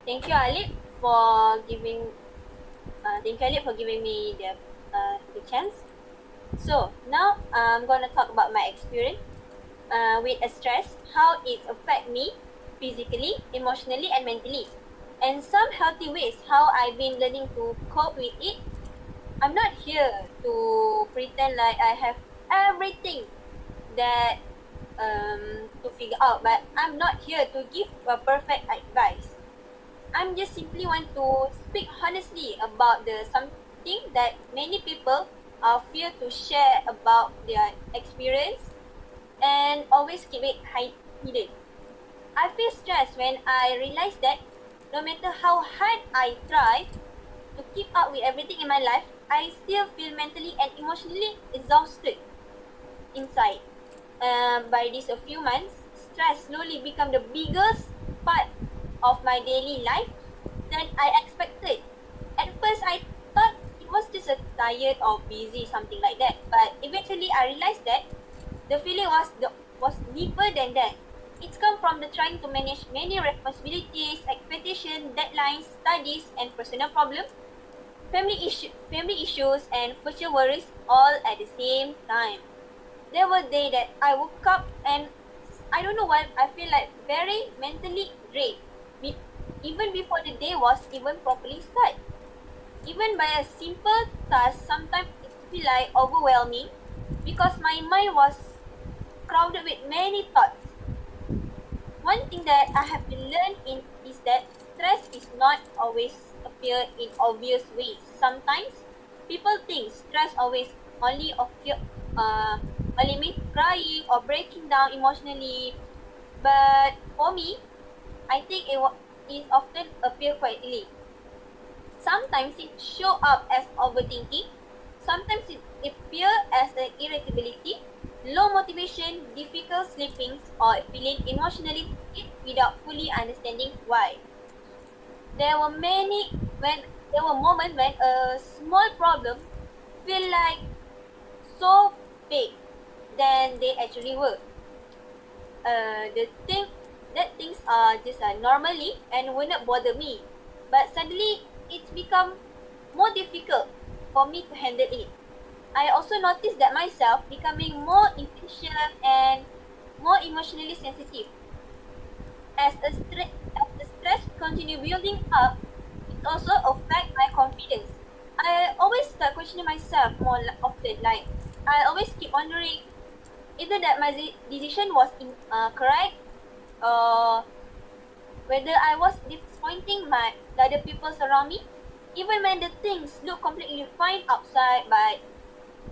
Thank you, Alip, for giving. Thank you, Alip, for giving me the chance. So now I'm gonna talk about my experience with a stress, how it affect me physically, emotionally, and mentally, and some healthy ways how I've been learning to cope with it. I'm not here to pretend like I have everything that to figure out, but I'm not here to give a perfect advice. I'm just simply want to speak honestly about the something that many people fear to share about their experience and always keep it hidden. I feel stressed when I realize that no matter how hard I try to keep up with everything in my life, I still feel mentally and emotionally exhausted inside. By these a few months, stress slowly become the biggest part of my daily life than I expected. At first, I thought it was just a tired or busy, something like that. But eventually, I realized that the feeling was deeper than that. It's come from the trying to manage many responsibilities, expectations, deadlines, studies, and personal problems, family issues, and future worries all at the same time. There were days that I woke up and I don't know why I feel like very mentally drained. Even before the day was even properly started. Even by a simple task, sometimes it feel like overwhelming because my mind was crowded with many thoughts. One thing that I have been learned in is that stress is not always appear in obvious ways. Sometimes people think stress always only occur uh, only mean crying or breaking down emotionally. But for me, I think it often appear quietly. Sometimes it show up as overthinking. Sometimes it appear as an irritability, low motivation, difficult sleeping, or feeling emotionally tired without fully understanding why. There were many when there were moments when a small problem feel like so big than they actually were. The thing that things are just normally and will not bother me, but suddenly it's become more difficult for me to handle it. I also noticed that myself becoming more impatient and more emotionally sensitive. As the stress continue building up, it also affect my confidence. I always start questioning myself more often. Like I always keep wondering either that my decision was correct or whether I was disappointing the other people around me. Even when the things look completely fine outside, but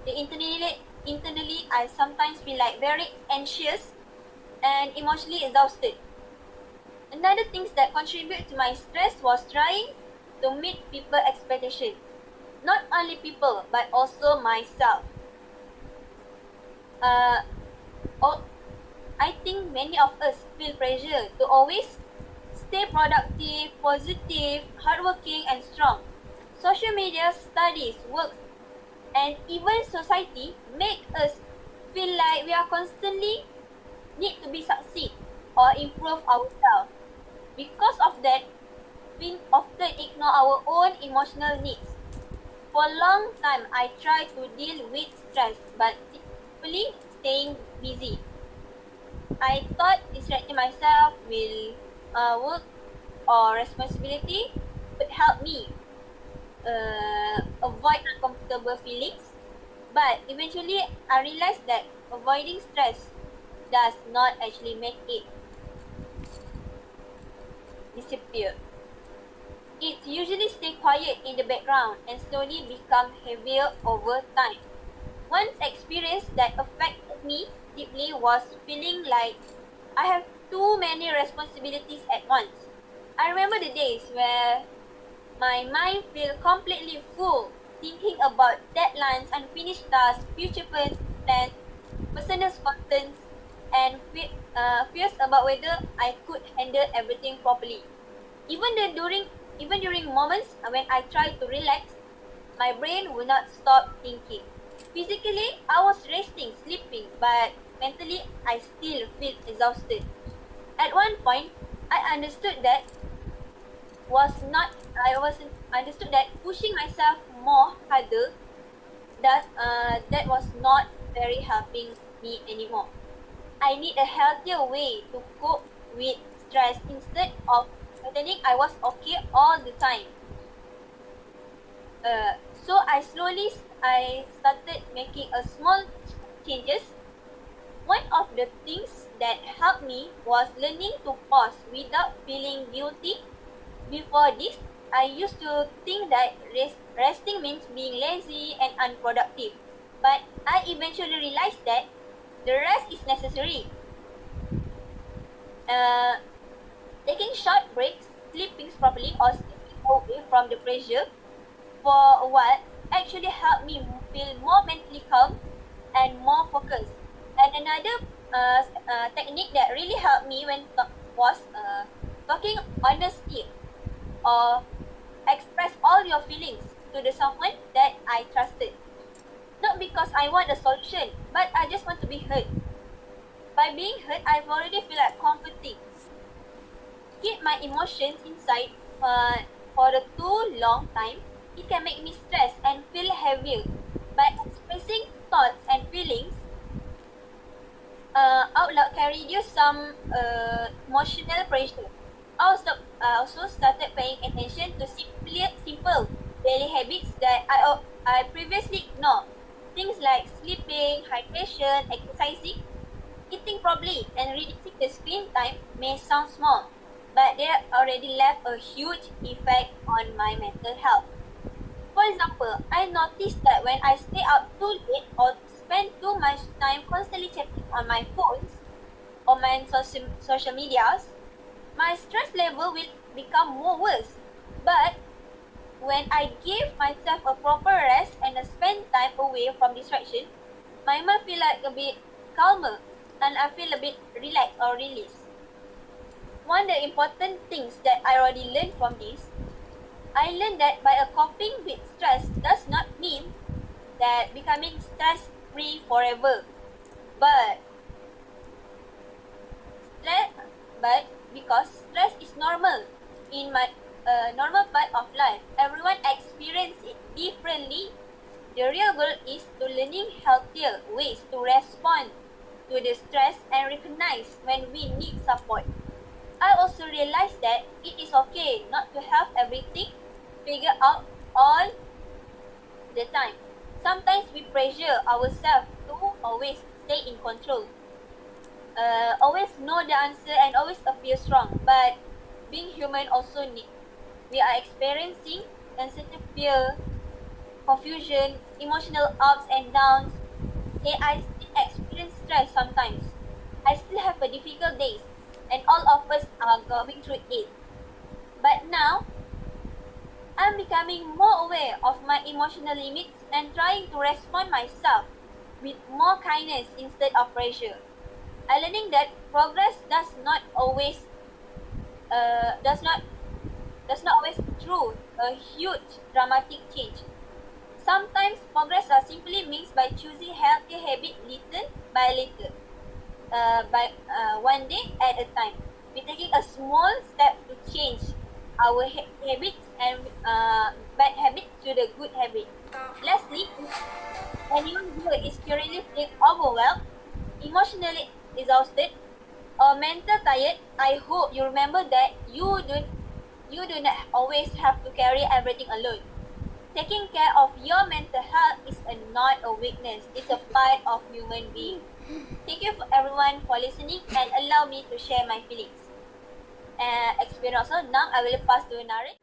internally I sometimes feel like very anxious and emotionally exhausted. Another things that contribute to my stress was trying to meet people expectation. Not only people but also myself. Uh, all, I think many of us feel pressure to always stay productive, positive, hardworking, and strong. Social media, studies, works, and even society make us feel like we are constantly need to be succeed or improve ourselves. Because of that, we often ignore our own emotional needs. For a long time, I tried to deal with stress, but simply staying busy. I thought distracting myself with work or responsibility would help me avoid uncomfortable feelings. But eventually, I realized that avoiding stress does not actually make it disappear. It usually stay quiet in the background and slowly become heavier over time. One experience that affected me deeply was feeling like I have too many responsibilities at once. I remember the days where my mind felt completely full, thinking about deadlines, unfinished tasks, future plans, personal contents, and fears about whether I could handle everything properly. Even the during Even during moments when I tried to relax, my brain would not stop thinking. Physically, I was resting, sleeping, but mentally, I still feel exhausted. At one point, I understood that I wasn't understood that pushing myself more harder, that was not very helping me anymore. I need a healthier way to cope with stress instead of pretending I was okay all the time. So I started making a small changes. One of the things that helped me was learning to pause without feeling guilty. Before this, I used to think that resting means being lazy and unproductive. But I eventually realized that the rest is necessary. Uh, Taking short breaks, sleeping properly, or stepping away from the pressure for a while actually helped me feel more mentally calm and more focused. And another technique that really helped me was talking honesty or express all your feelings to the someone that I trusted. Not because I want a solution, but I just want to be heard. By being heard, I've already feel like comforting. Keep my emotions inside for a too long time, it can make me stress and feel heavier. By expressing thoughts and feelings out loud can reduce some emotional pressure. I also started paying attention to simple daily habits that I previously ignored. Things like sleeping, hydration, exercising, eating properly, and reducing the screen time may sound small, but they already left a huge effect on my mental health. For example, I noticed that when I stay up too late or spend too much time constantly checking on my phones or my social medias, my stress level will become more worse. But when I give myself a proper rest and spend time away from distraction, my mind feel like a bit calmer and I feel a bit relaxed or released. One of the important things that I already learned from this, I learned that by a coping with stress does not mean that becoming stress free forever. But stress, but because stress is normal in my normal part of life, everyone experience it differently. The real goal is to learning healthier ways to respond to the stress and recognize when we need support. I also realized that it is okay not to have everything figured out all the time. Sometimes we pressure ourselves to always stay in control, always know the answer and always appear strong. But being human also need. We are experiencing sensitive fear, confusion, emotional ups and downs. Hey, I still experience stress sometimes. I still have a difficult days, and all of us are going through it. But now, I'm becoming more aware of my emotional limits and trying to respond myself with more kindness instead of pressure. I'm learning that progress uh, does not does not always through a huge dramatic change. Sometimes progress are simply means by choosing healthy habit little by little, by one day at a time. We're taking a small step to change our habits and bad habits to the good habit. Lastly, if anyone who is currently feeling overwhelmed, emotionally exhausted, or mental tired, I hope you remember that you do not always have to carry everything alone. Taking care of your mental health is not a weakness, it's a part of human being. Thank you for everyone for listening and allow me to share my feelings and experience. Also, now I will pass to Naren.